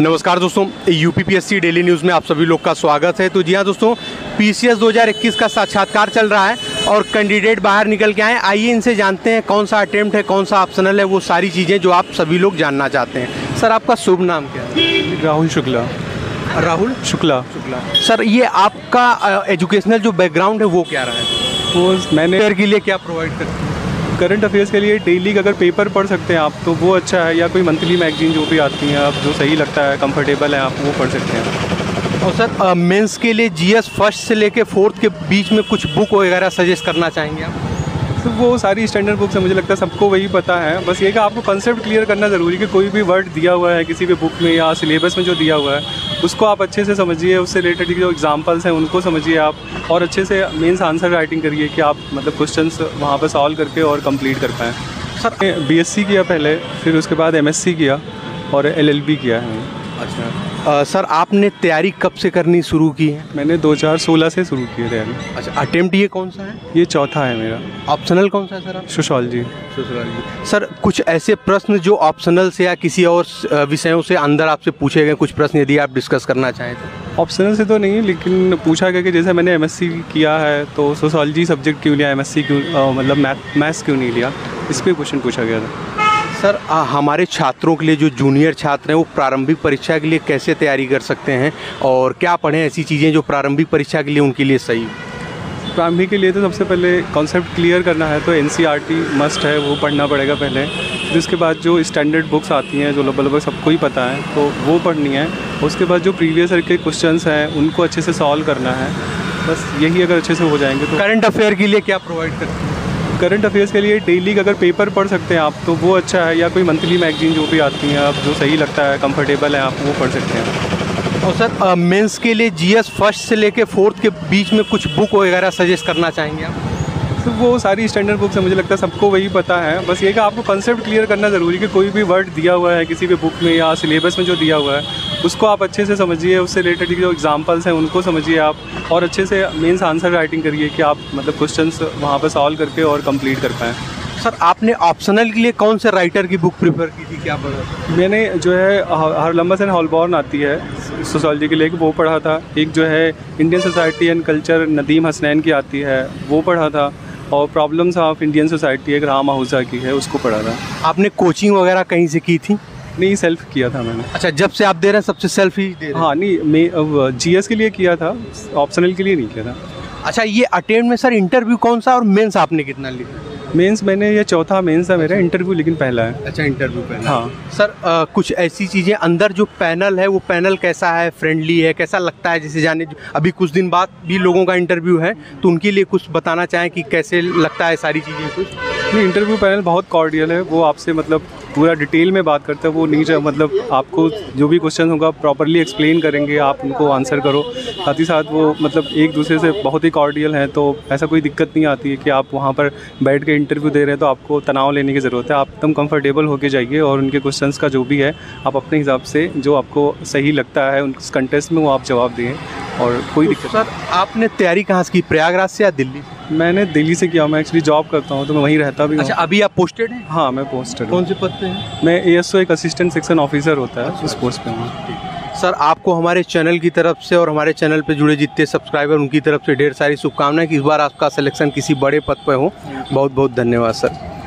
नमस्कार दोस्तों, UPPSC daily news में आप सभी लोग का स्वागत है। तो जी हाँ दोस्तों, पीसीएस 2021 का साक्षात्कार चल रहा है और कैंडिडेट बाहर निकल के आए। आइए इनसे जानते हैं कौन सा अटेम्प्ट है, कौन सा ऑप्शनल है, वो सारी चीज़ें जो आप सभी लोग जानना चाहते हैं। सर, आपका शुभ नाम क्या है? राहुल शुक्ला। राहुल शुक्ला। सर, ये आपका एजुकेशनल जो बैकग्राउंड है वो क्या रहा है? वो मैंने के लिए क्या प्रोवाइड करते हैं? करंट अफेयर्स के लिए डेली अगर पेपर पढ़ सकते हैं आप तो वो अच्छा है, या कोई मंथली मैगजीन जो भी आती हैं आप जो सही लगता है, कंफर्टेबल है, आप वो पढ़ सकते हैं। और सर, मेंस के लिए जीएस फर्स्ट से लेके फोर्थ के बीच में कुछ बुक वगैरह सजेस्ट करना चाहेंगे आप? तो वो सारी स्टैंडर्ड बुक्स है, मुझे लगता है सबको वही पता है। बस ये कि आपको कंसेप्ट क्लियर करना ज़रूरी है कि कोई भी वर्ड दिया हुआ है किसी भी बुक में या सिलेबस में जो दिया हुआ है उसको आप अच्छे से समझिए, उससे रिलेटेड जो एग्जांपल्स हैं उनको समझिए आप, और अच्छे से मेंस आंसर राइटिंग करिए कि आप मतलब क्वेश्चंस वहाँ पर सॉल्व करके और कंप्लीट कर पाएँ। सर, बीएससी किया पहले, फिर उसके बाद एमएससी किया और एलएलबी किया है। अच्छा सर, आपने तैयारी कब से करनी शुरू की है? मैंने 2016 से शुरू की है तैयारी। अच्छा, अटेम्प्ट ये कौन सा है? ये चौथा है मेरा। ऑप्शनल कौन सा है सर? आप सोशियोलॉजी। सर, कुछ ऐसे प्रश्न जो ऑप्शनल से या किसी और विषयों से अंदर आपसे पूछे गए कुछ प्रश्न, यदि आप डिस्कस करना चाहें तो? ऑप्शनल से तो नहीं, लेकिन पूछा गया कि जैसे मैंने एमएससी किया है तो सोशियोलॉजी सब्जेक्ट क्यों लिया, एमएससी क्यों मतलब मैथ्स क्यों नहीं लिया, इस पर क्वेश्चन पूछा गया था। सर, हमारे छात्रों के लिए जो जूनियर छात्र हैं वो प्रारंभिक परीक्षा के लिए कैसे तैयारी कर सकते हैं और क्या पढ़ें ऐसी चीज़ें जो प्रारंभिक परीक्षा के लिए उनके लिए सही हो? प्रारंभिक के लिए तो सबसे पहले कॉन्सेप्ट क्लियर करना है तो एनसीईआरटी मस्ट है, वो पढ़ना पड़ेगा पहले। फिर उसके बाद जो स्टैंडर्ड बुक्स आती हैं जो लगभग सबको ही पता है तो वो पढ़नी है। उसके बाद जो प्रीवियस ईयर के क्वेश्चंस हैं उनको अच्छे से सॉल्व करना है। बस यही अगर अच्छे से हो जाएंगे तो। करंट अफेयर के लिए क्या प्रोवाइड करते हैं? करंट अफेयर्स के लिए डेली अगर पेपर पढ़ सकते हैं आप तो वो अच्छा है, या कोई मंथली मैगजीन जो भी आती हैं आप जो सही लगता है, कंफर्टेबल है, आप वो पढ़ सकते हैं। और सर, मेंस के लिए जीएस फर्स्ट से लेके फोर्थ के बीच में कुछ बुक वगैरह सजेस्ट करना चाहेंगे आप? तो वो सारी स्टैंडर्ड बुक्स है, मुझे लगता है सबको वही पता है। बस ये कि आपको कंसेप्ट क्लियर करना ज़रूरी है कि कोई भी वर्ड दिया हुआ है किसी भी बुक में या सिलेबस में जो दिया हुआ है उसको आप अच्छे से समझिए, उससे रिलेटेड जो एग्जांपल्स हैं उनको समझिए आप, और अच्छे से मेंस आंसर राइटिंग करिए कि आप मतलब क्वेश्चंस वहाँ पर सॉल्व करके और कंप्लीट कर पाएँ। सर, आपने ऑप्शनल के लिए कौन से राइटर की बुक प्रेफर की थी, क्या पढ़ा? मैंने जो है हरलम्बस एंड हॉलबॉर्न आती है सोशियोलॉजी के लिए, वो पढ़ा था। एक जो है Indian society and culture Nadeem Hasnain की आती है वो पढ़ा था, और प्रॉब्लम्स ऑफ इंडियन सोसाइटी एक राम आहूजा की है उसको पढ़ा था। आपने कोचिंग वगैरह कहीं से की थी? नहीं, सेल्फ किया था मैंने। अच्छा, जब से आप दे रहे हैं सबसे सेल्फ ही दे रहे हैं? हाँ, नहीं, मैं जीएस के लिए किया था, ऑप्शनल के लिए नहीं किया था। अच्छा, ये अटेम्प्ट में सर इंटरव्यू कौन सा और मेंस आपने कितना लिया? मेंस मैंने ये चौथा मेंस है मेरा, इंटरव्यू लेकिन पहला है। अच्छा, इंटरव्यू पहला। हाँ सर, कुछ ऐसी चीज़ें अंदर जो पैनल है वो पैनल कैसा है, फ्रेंडली है, कैसा लगता है? जैसे जाने अभी कुछ दिन बाद भी लोगों का इंटरव्यू है तो उनके लिए कुछ बताना चाहें कि कैसे लगता है सारी चीज़ें कुछ? नहीं, इंटरव्यू पैनल बहुत कॉर्डियल है, वो आपसे मतलब पूरा डिटेल में बात करते हैं। वो नहीं मतलब आपको जो भी क्वेश्चन होगा प्रॉपरली एक्सप्लेन करेंगे, आप उनको आंसर करो। साथ ही साथ वो मतलब एक दूसरे से बहुत ही कॉर्डियल हैं, तो ऐसा कोई दिक्कत नहीं आती है कि आप वहाँ पर बैठ के इंटरव्यू दे रहे हैं तो आपको तनाव लेने की ज़रूरत है। आप एकदम कंफर्टेबल होके जाइए और उनके क्वेश्चंस का जो भी है आप अपने हिसाब से जो आपको सही लगता है उस कंटेस्ट में वो आप जवाब दें, और कोई दिक्कत। सर, आपने तैयारी कहाँ से की, प्रयागराज से या दिल्ली? मैंने दिल्ली से किया, मैं एक्चुअली जॉब करता हूँ तो मैं वहीं रहता भी हूँ। अच्छा, अभी आप पोस्टेड हैं? हाँ, मैं पोस्टेड। कौन से पद पे हैं? मैं एएसओ, एक असिस्टेंट सेक्शन ऑफिसर होता है, उस पोस्ट पे हूँ। सर, आपको हमारे चैनल की तरफ से और हमारे चैनल पे जुड़े जितने सब्सक्राइबर उनकी तरफ से ढेर सारी शुभकामनाएं कि इस बार आपका सिलेक्शन किसी बड़े पद पर हो। बहुत बहुत धन्यवाद सर।